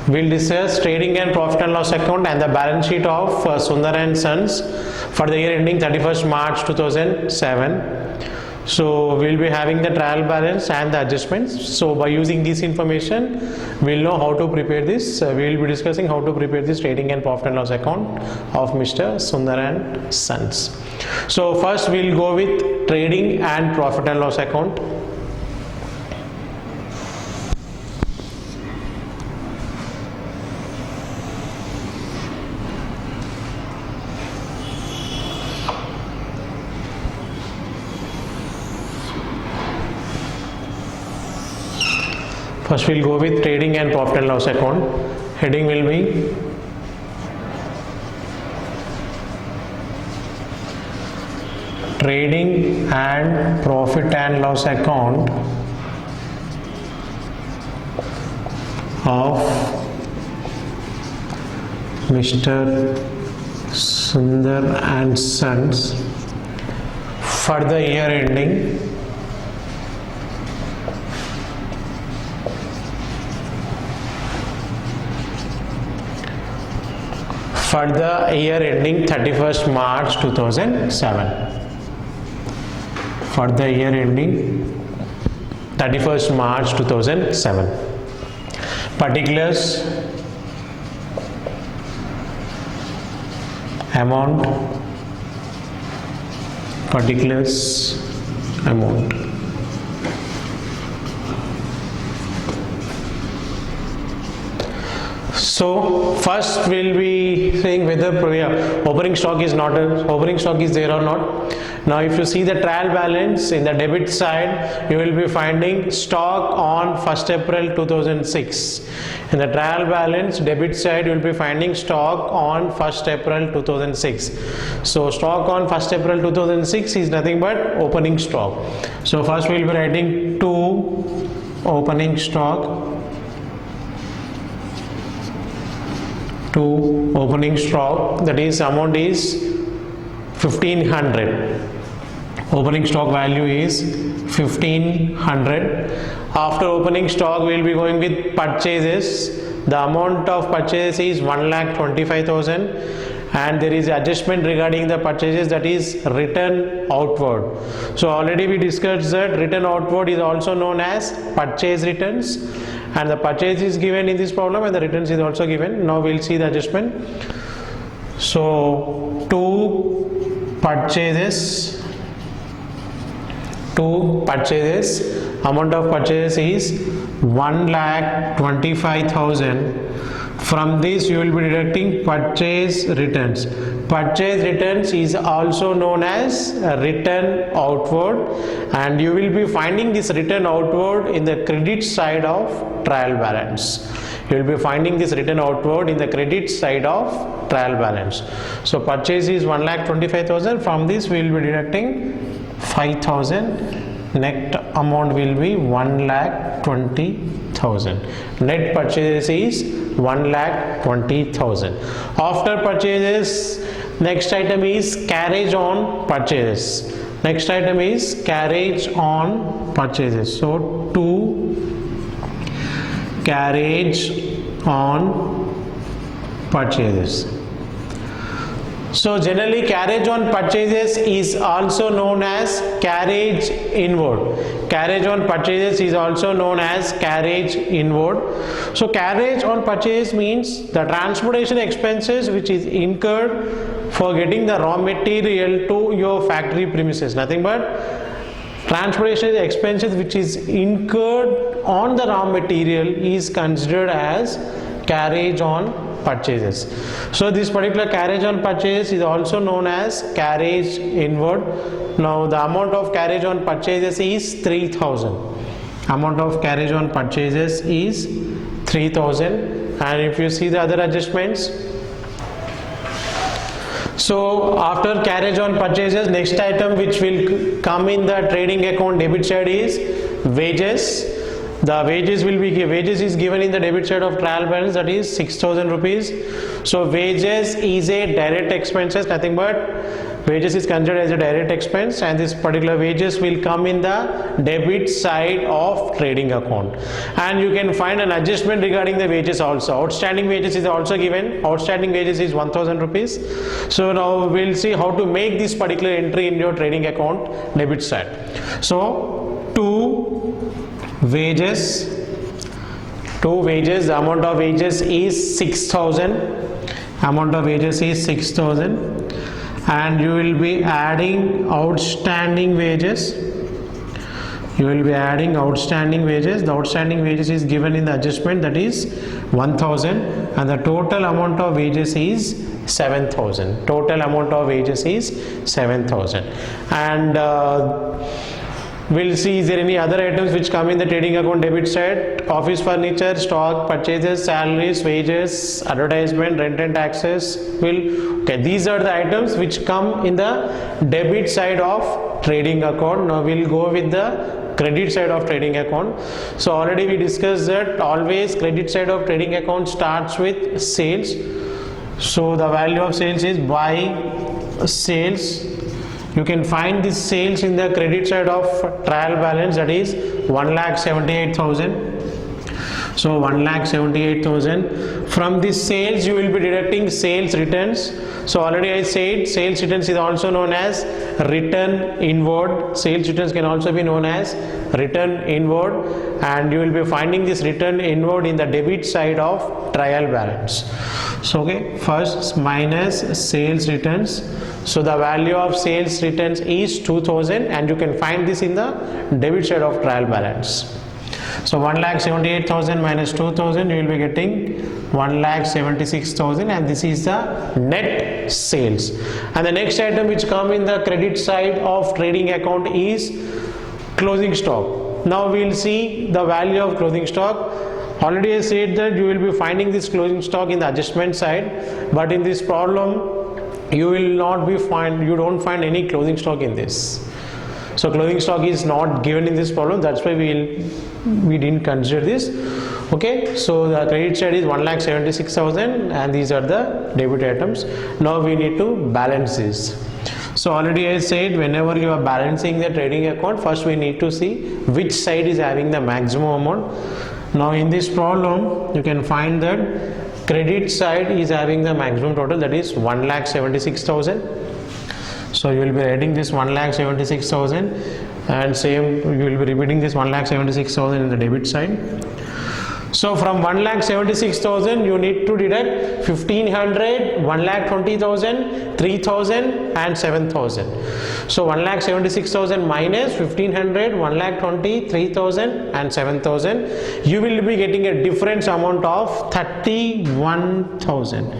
we'll discuss trading and profit and loss account and the balance sheet of Sundar and Sons for the year ending 31st March 2007. So we'll be having the trial balance and the adjustments. So by using this information, we'll know how to prepare this. We'll be discussing how to prepare this trading and profit and loss account of Mr. Sundar and Sons. So first we'll go with trading and profit and loss account. First we'll go with trading and profit and loss account. Heading will be trading and profit and loss account of Mr. Sundar and Sons for the year ending for the year ending 31st March 2007. For the year ending 31st March 2007. Particulars: amount, particulars, amount. So first we'll be saying whether opening stock is there or not. Now if you see the trial balance in the debit side, you will be finding stock on 1st April 2006. In the trial balance debit side, you will be finding stock on 1st April 2006. So stock on 1st April 2006 is nothing but opening stock. So first we will be writing to opening stock. To opening stock, that is amount is 1500. Opening stock value is 1500. After opening stock, we will be going with purchases. The amount of purchase is 1,25,000, and there is adjustment regarding the purchases, that is return outward. So already we discussed that return outward is also known as purchase returns, and the purchase is given in this problem and the returns is also given. Now we'll see the adjustment. So two purchases, amount of purchase is 1,25,000. From this you will be deducting purchase returns. Purchase returns is also known as return outward, and you will be finding this return outward in the credit side of trial balance. You will be finding this return outward in the credit side of trial balance. So purchase is 1,25,000. From this we will be deducting 5,000. Net amount will be 1,20,000. Net purchase is 1,20,000. After purchases, next item is carriage on purchases. Next item is carriage on purchases. So to carriage on purchases. So generally carriage on purchases is also known as carriage inward. Carriage on purchases is also known as carriage inward. So carriage on purchase means the transportation expenses which is incurred for getting the raw material to your factory premises. Nothing but transportation expenses which is incurred on the raw material is considered as carriage on purchases. So this particular carriage on purchase is also known as carriage inward. Now the amount of carriage on purchases is 3,000. Amount of carriage on purchases is 3,000. And if you see the other adjustments, so after carriage on purchases, next item which will come in the trading account debit side is wages. The wages is given in the debit side of trial balance, that is 6,000 rupees. So wages is a direct expenses, nothing but wages is considered as a direct expense, and this particular wages will come in the debit side of trading account. And you can find an adjustment regarding the wages also. Outstanding wages is also given. Outstanding wages is 1000 rupees. So now we'll see how to make this particular entry in your trading account debit side. So wages, the amount of wages is 6000. Amount of wages is 6000, and you will be adding outstanding wages. You will be adding outstanding wages. The outstanding wages is given in the adjustment, that is 1000, and the total amount of wages is 7000. Total amount of wages is 7000. And we'll see, is there any other items which come in the trading account debit side? Office furniture, stock, purchases, salaries, wages, advertisement, rent and taxes. Okay, these are the items which come in the debit side of trading account. Now we'll go with the credit side of trading account. So already we discussed that always credit side of trading account starts with sales. So the value of sales is by sales. You can find this sales in the credit side of trial balance, that is 1,78,000. So 1,78,000. From this sales you will be deducting sales returns. So already I said sales returns is also known as return inward. Sales returns can also be known as return inward, and you will be finding this return inward in the debit side of trial balance. So okay, first minus sales returns. So the value of sales returns is 2000, and you can find this in the debit side of trial balance. So 1,78,000 minus 2000, you will be getting 1,76,000, and this is the net sales. And the next item which come in the credit side of trading account is closing stock. Now we will see the value of closing stock. Already I said that you will be finding this closing stock in the adjustment side, but in this problem you don't find any closing stock in this. So closing stock is not given in this problem, that's why we didn't consider this. Okay, so the credit side is 1,76,000, and these are the debit items. Now we need to balance this. So already I said, whenever you are balancing the trading account, first we need to see which side is having the maximum amount. Now in this problem you can find that credit side is having the maximum total, that is 1,76,000. So you will be adding this 1,76,000, and same you will be repeating this 1,76,000 in the debit side. So from 1,76,000 you need to deduct 1,500, 1,20,000, 3,000 and 7,000. So 1,76,000 minus 1,500, 1,20,000, 3,000 and 7,000. You will be getting a difference amount of 31,000.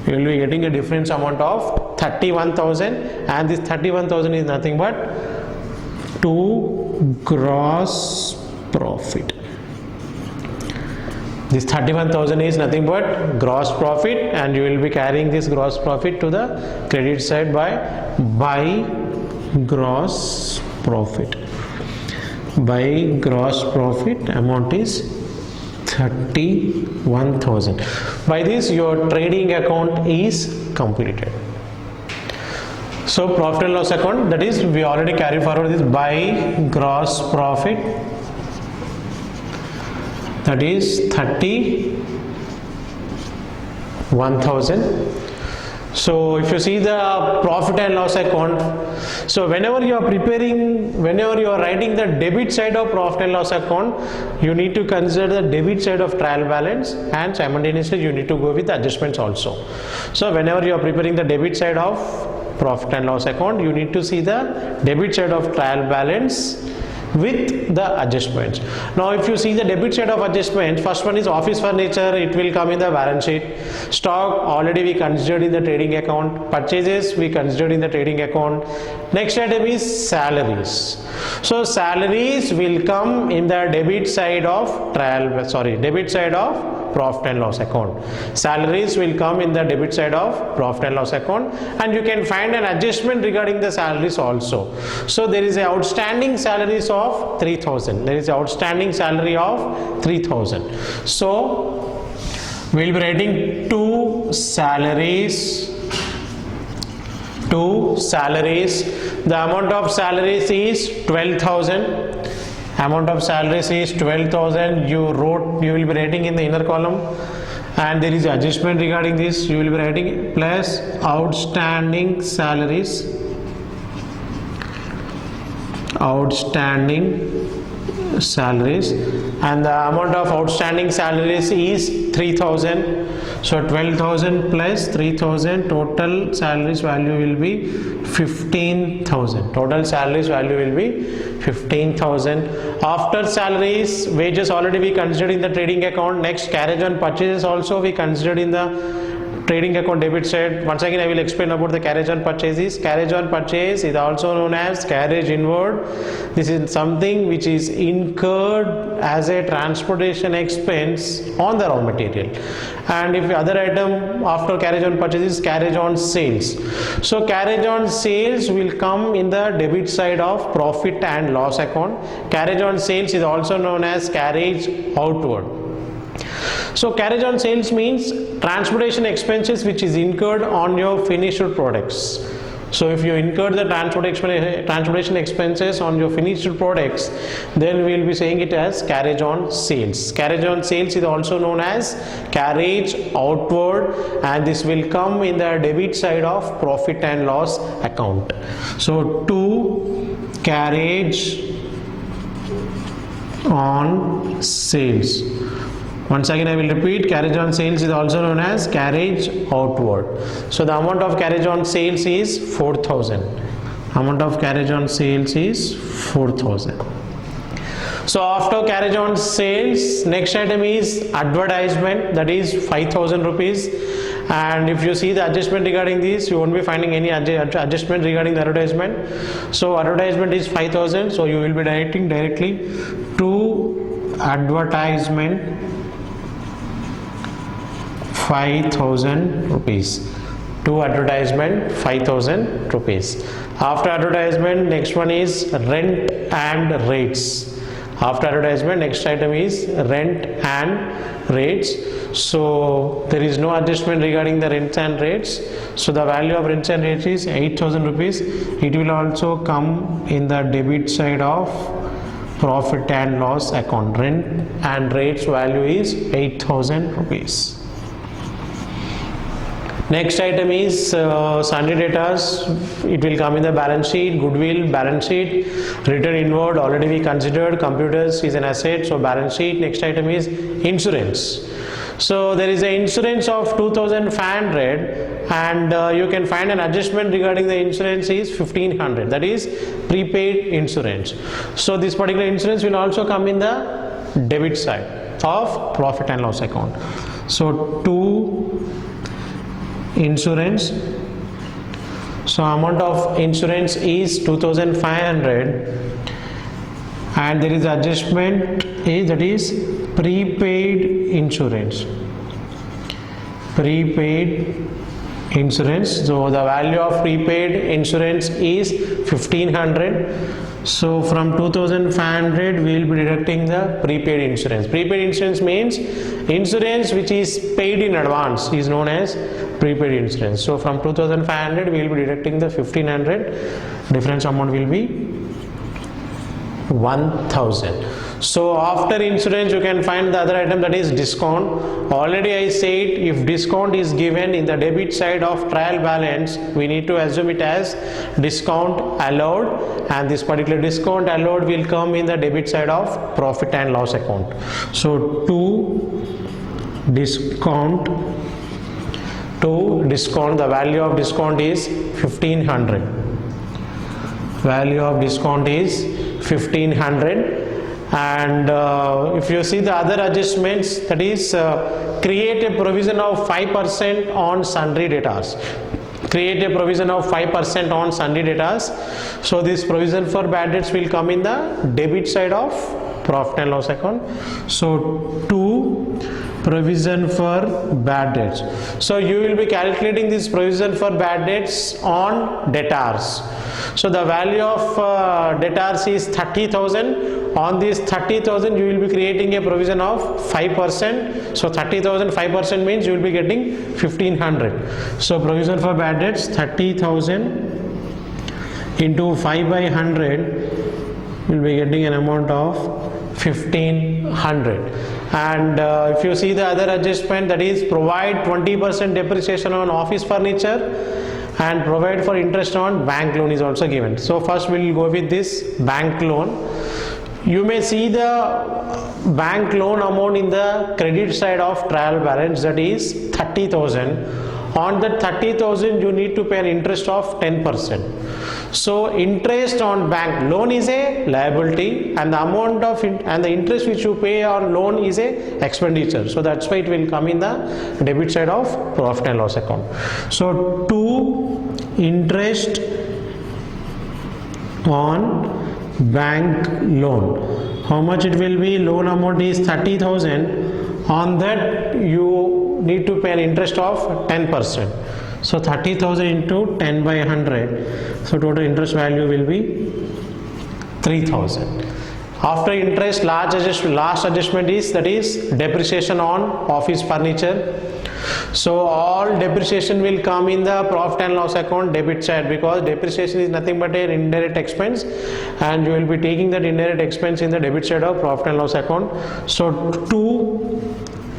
You will be getting a difference amount of 31,000, and this 31,000 is nothing but to gross profit. This 31,000 is nothing but gross profit, and you will be carrying this gross profit to the credit side by gross profit. By gross profit amount is 31,000. By this your trading account is completed. So profit and loss account, that is we already carry forward this by gross profit, that is 31,000. So if you see the profit and loss account, so whenever you are writing the debit side of profit and loss account, you need to consider the debit side of trial balance, and simultaneously you need to go with the adjustments also. So whenever you are preparing the debit side of profit and loss account, you need to see the debit side of trial balance with the adjustments. Now if you see the debit side of adjustments, first one is office furniture, it will come in the balance sheet. Stock already we considered in the trading account. Purchases we considered in the trading account. Next item is salaries. So salaries will come in the debit side of profit and loss account. Salaries will come in the debit side of profit and loss account, and you can find an adjustment regarding the salaries also. So there is a outstanding salaries of 3,000. There is a outstanding salary of 3,000. So we will be writing two salaries 2 salaries. The amount of salaries is 12,000. Amount of salaries is 12,000. You will be writing in the inner column, and there is adjustment regarding this. You will be writing plus outstanding salaries. And the amount of outstanding salaries is 3,000. So 12,000 plus 3,000, total salaries value will be 15,000. Total salaries value will be 15,000. After salaries, wages already we considered in the trading account. Next, carriage on purchases also we considered in the trading account debit side. Once again I will explain about the carriage on purchases. Carriage on purchase is also known as carriage inward. This is something which is incurred as a transportation expense on the raw material. And if the other item after carriage on purchase is carriage on sales. So carriage on sales will come in the debit side of profit and loss account. Carriage on sales is also known as carriage outward. So carriage on sales means transportation expenses which is incurred on your finished products. So if you incur the transportation expenses on your finished products, then we will be saying it as carriage on sales. Carriage on sales is also known as carriage outward, and this will come in the debit side of profit and loss account. So to carriage on sales. Once again I will repeat, carriage on sales is also known as carriage outward. So the amount of carriage on sales is 4,000. Amount of carriage on sales is 4,000. So after carriage on sales, next item is advertisement, that is 5,000 rupees. And if you see the adjustment regarding this, you won't be finding any adjustment regarding the advertisement. So advertisement is 5,000. So you will be directing directly to advertisement 5,000 rupees. To advertisement 5,000 rupees. After advertisement, next one is rent and rates. After advertisement, next item is rent and rates. So there is no adjustment regarding the rents and rates. So the value of rents and rates is 8,000 rupees. It will also come in the debit side of profit and loss account. Rent and rates value is 8,000 rupees. Next item is sundry debtors. It will come in the balance sheet. Goodwill, balance sheet. Return inward, already we considered. Computers is an asset, so balance sheet. Next item is insurance. So there is an insurance of 2,500, and you can find an adjustment regarding the insurance is 1,500. That is prepaid insurance. So this particular insurance will also come in the debit side of profit and loss account. So to insurance, so amount of insurance is 2,500, and there is adjustment is, that is prepaid insurance. Prepaid insurance. So the value of prepaid insurance is 1,500. So from 2,500 we will be deducting the prepaid insurance. Prepaid insurance means insurance which is paid in advance is known as prepaid insurance. So from 2,500 we will be deducting the 1,500. Difference amount will be 1,000. So after insurance you can find the other item, that is discount. Already I said if discount is given in the debit side of trial balance, we need to assume it as discount allowed, and this particular discount allowed will come in the debit side of profit and loss account. So to discount, the value of discount is 1,500. Value of discount is 1,500. And if you see the other adjustments, that is create a provision of 5% on sundry debtors. Create a provision of 5% on sundry debtors. So this provision for bad debts will come in the debit side of profit and loss account. So to provision for bad debts. So you will be calculating this provision for bad debts on debtors. So the value of debtors is 30,000. On this 30,000 you will be creating a provision of 5%. So 30,000 5% means you will be getting 1,500. So provision for bad debts 30,000 into 5 by 100, you will be getting an amount of 1,500. And if you see the other adjustment, that is provide 20% depreciation on office furniture and provide for interest on bank loan is also given. So first we will go with this bank loan. You may see the bank loan amount in the credit side of trial balance, that is 30,000. On that 30,000 you need to pay an interest of 10%. So interest on bank loan is a liability, and the amount of and the interest which you pay on loan is a expenditure. So that's why it will come in the debit side of profit and loss account. So to interest on bank loan, how much it will be? Loan amount is 30,000. On that you need to pay an interest of 10%. So 30,000 into 10 by 100. So total interest value will be 3,000. After interest, last adjustment is, that is depreciation on office furniture. So all depreciation will come in the profit and loss account debit side, because depreciation is nothing but an indirect expense, and you will be taking that indirect expense in the debit side of profit and loss account. So to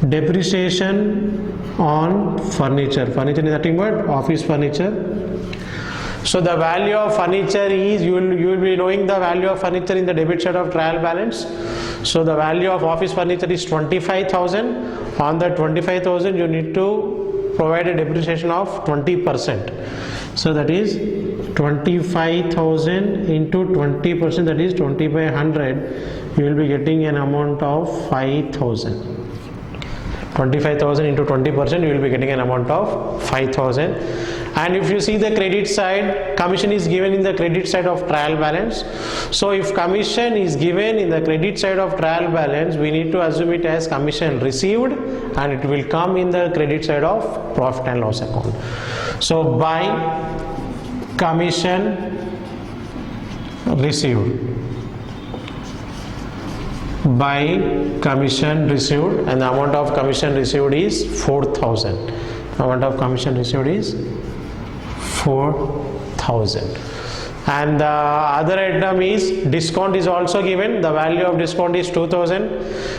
depreciation on furniture is nothing but office furniture. So the value of furniture is, you will be knowing the value of furniture in the debit side of trial balance. So the value of office furniture is 25,000. On that 25,000 you need to provide a depreciation of 20%. So that is 25,000 into 20%, that is 20 by 100. You will be getting an amount of 5,000. 25,000 into 20%, you will be getting an amount of 5,000. And if you see the credit side, commission is given in the credit side of trial balance. So if commission is given in the credit side of trial balance, we need to assume it as commission received, and it will come in the credit side of profit and loss account. So by commission received, by commission received, and the amount of commission received is 4,000. Amount of commission received is 4,000. And the other item is discount is also given. The value of discount is 2,000.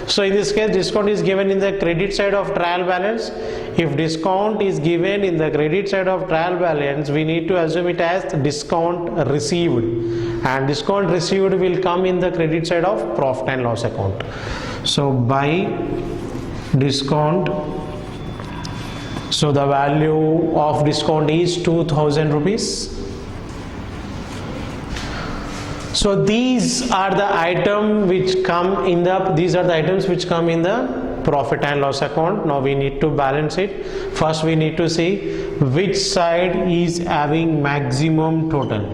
So in this case, discount is given in the credit side of trial balance. If discount is given in the credit side of trial balance, we need to assume it as discount received, and discount received will come in the credit side of profit and loss account. So by discount, so the value of discount is 2,000 rupees. So these are the items which come in the profit and loss account. Now we need to balance it. First we need to see which side is having maximum total,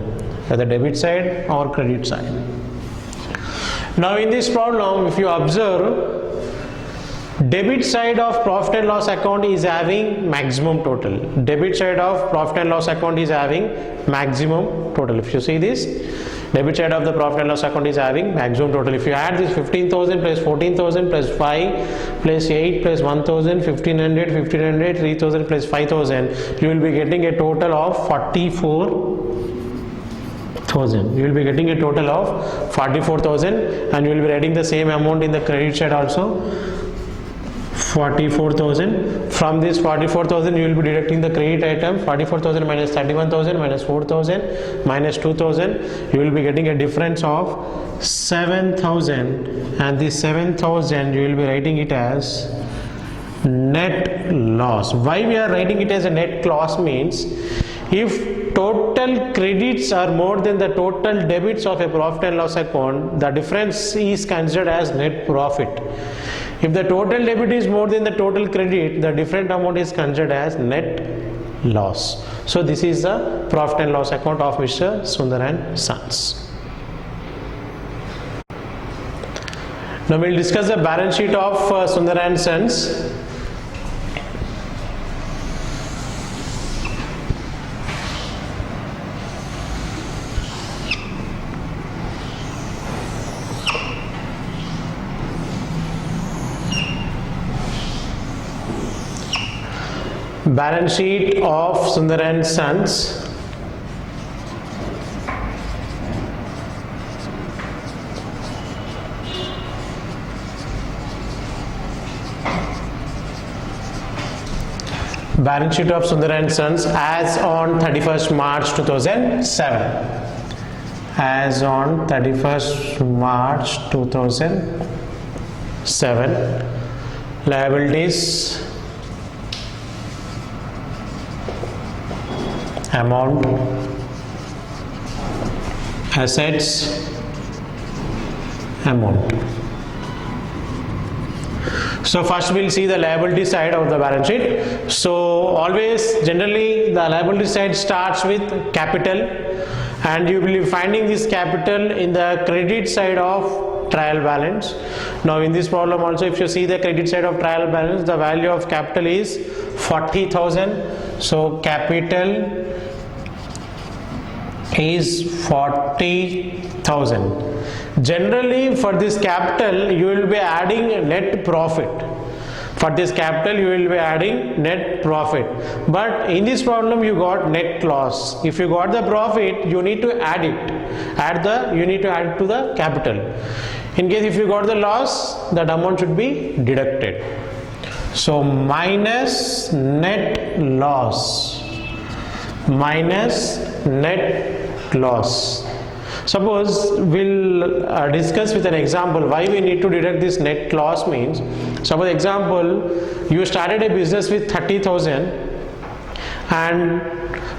whether debit side or credit side. Now in this problem, if you observe, debit side of profit and loss account is having maximum total. Debit side of profit and loss account is having maximum total. If you see this, debit side of the profit and loss account is having maximum total. If you add this 15,000 plus 14,000 plus 5 plus 8 plus 1,000, 1,500, 1,500, 3,000 plus 5,000, you will be getting a total of 44,000. You will be getting a total of 44,000, and you will be writing the same amount in the credit side also, 44,000. From this 44,000 you will be deducting the credit item. 44,000 minus 31,000 minus 4,000 minus 2,000, you will be getting a difference of 7,000, and this 7,000 you will be writing it as net loss. Why we are writing it as a net loss means, if total credits are more than the total debits of a profit and loss account, the difference is considered as net profit. If the total debit is more than the total credit, the different amount is considered as net loss. So this is the profit and loss account of Mr. Sundar and Sons. Now we will discuss the balance sheet of Sundar and Sons. Balance sheet of Sundar and Sons. Balance sheet of Sundar and Sons as on 31st March 2007. As on 31st March 2007. Liabilities, amount, assets, amount. So first we'll see the liability side of the balance sheet. So always generally the liability side starts with capital, and you will be finding this capital in the credit side of trial balance. Now in this problem also, if you see the credit side of trial balance, the value of capital is 40,000. So capital is 40,000. Generally for this capital you will be adding net profit. For this capital you will be adding net profit, but in this problem you got net loss. If you got the profit, you need to add it. You need to add it to the capital. In case if you got the loss, that amount should be deducted. So minus net loss, minus net loss. Suppose we'll discuss with an example why we need to deduct this net loss. Means, suppose example, you started a business with 30,000, and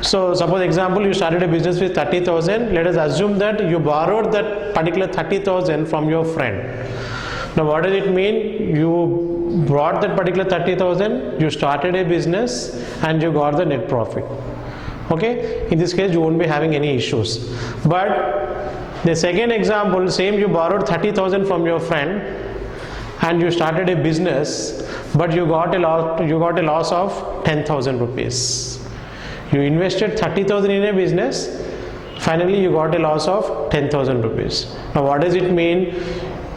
so suppose example you started a business with 30,000. Let us assume that you borrowed that particular 30,000 from your friend. Now what does it mean? You brought that particular 30,000, you started a business and you got the net profit. Okay, in this case you won't be having any issues. But the second example, same, you borrowed 30,000 from your friend and you started a business, but you got a loss of 10,000 rupees. You invested 30,000 in a business, finally you got a loss of 10,000 rupees. Now what does it mean?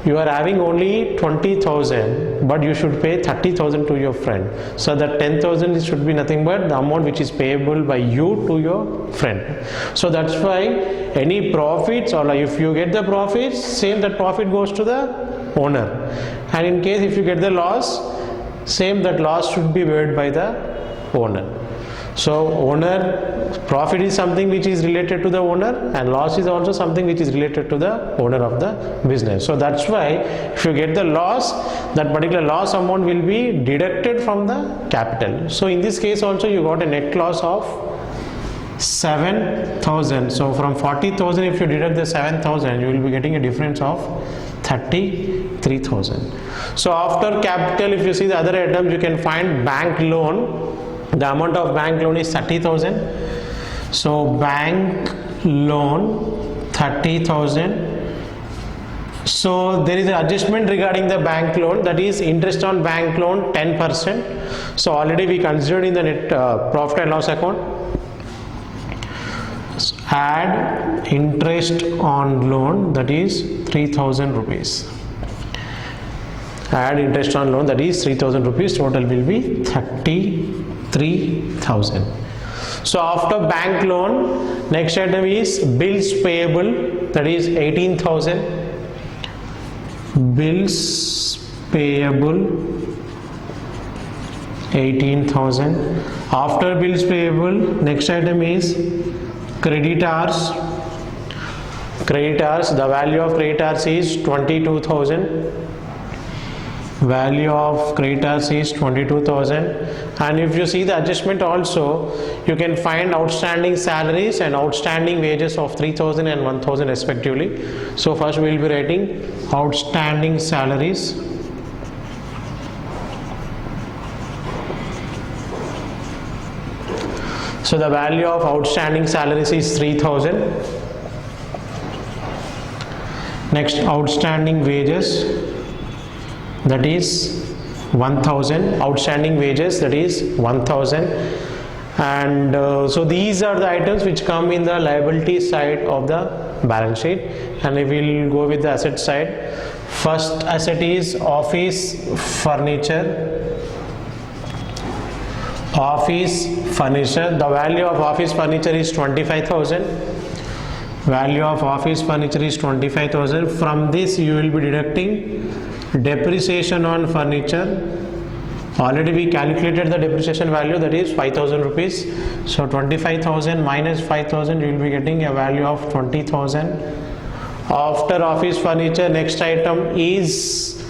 You are having only 20,000, but you should pay 30,000 to your friend. So that 10,000 should be nothing but the amount which is payable by you to your friend. So that's why any profits, or like if you get the profits, same that profit goes to the owner. And in case if you get the loss, same that loss should be paid by the owner. So owner, profit is something which is related to the owner, and loss is also something which is related to the owner of the business. So that's why if you get the loss, that particular loss amount will be deducted from the capital. So in this case also you got a net loss of 7,000. So from 40,000, if you deduct the 7,000, you will be getting a difference of 33,000. So after capital, if you see the other items, you can find bank loan. The amount of bank loan is 30,000. So bank loan 30,000. So there is an adjustment regarding the bank loan, that is interest on bank loan 10%. So already we considered in the net profit and loss account. Add interest on loan, that is 3,000 rupees. Add interest on loan, that is 3,000 rupees. Total will be 33,000. So after bank loan, next item is bills payable, that is 18,000. Bills payable 18,000. After bills payable, next item is creditors. Creditors, the value of creditors is 22,000. Value of creditors is 22,000. And if you see the adjustment also, you can find outstanding salaries and outstanding wages of 3,000 and 1,000 respectively. So first we will be writing outstanding salaries. So the value of outstanding salaries is 3,000. Next, outstanding wages, that is 1,000. Outstanding wages, that is 1,000. And so these are the items which come in the liability side of the balance sheet. And we will go with the asset side. First asset is office furniture. Office furniture. The value of office furniture is 25,000. Value of office furniture is 25,000. From this you will be deducting depreciation on furniture. Already we calculated the depreciation value, that is 5,000 rupees. So 25,000 minus 5,000, you will be getting a value of 20,000. After office furniture, next item is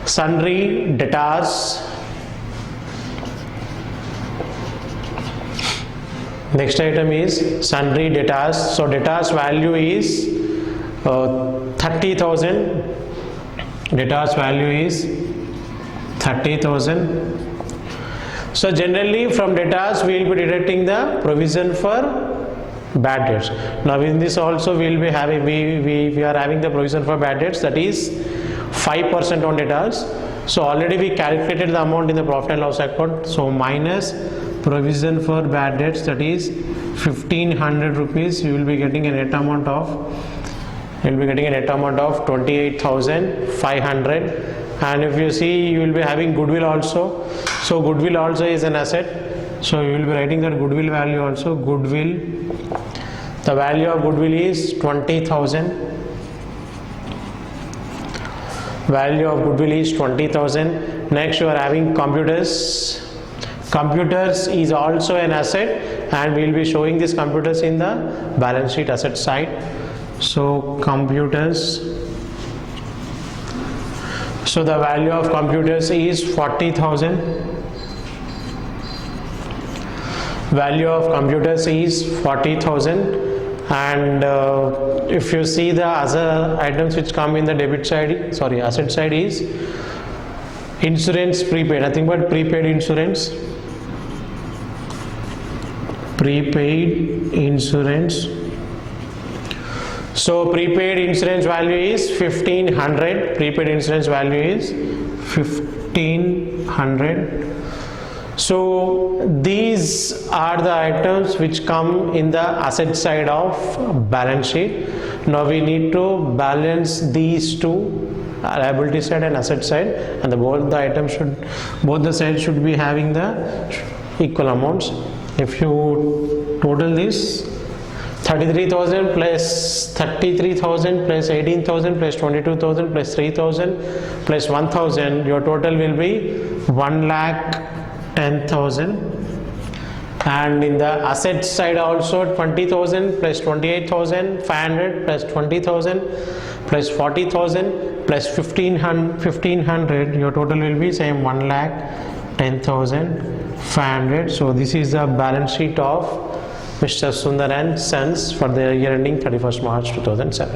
sundry debtors. Next item is sundry debtors. So debtors value is 30,000. Debtors value is 30,000. So generally from debtors we will be deducting the provision for bad debts. Now in this also we will be having we are having the provision for bad debts, that is 5% on debtors. So already we calculated the amount in the profit and loss account. So minus provision for bad debts, that is 1,500 rupees. You will be getting a net amount of 28,500. And if you see, you will be having goodwill also. So goodwill also is an asset. So you will be writing that goodwill value also. Goodwill, the value of goodwill is 20,000. Value of goodwill is 20,000. Next you are having computers. Computers is also an asset, and we will be showing these computers in the balance sheet asset side. So computers. So the value of computers is 40,000. Value of computers is 40,000. And if you see the other items which come in the asset side is insurance prepaid, nothing but prepaid insurance. Prepaid insurance. So prepaid insurance value is 1,500. Prepaid insurance value is 1,500. So these are the items which come in the asset side of balance sheet. Now we need to balance these two, liability side and asset side, and both the sides should be having the equal amounts. If you total this, 33,000 plus 33,000 plus 18,000 plus 22,000 plus 3,000 plus 1,000, your total will be 1,10,000. And in the asset side also 20,000 plus 28,500 plus 20,000 plus 40,000 plus 1,500, your total will be same 1,10,500. So this is the balance sheet of Mr. Sundar and Sons for the year ending 31st March 2007.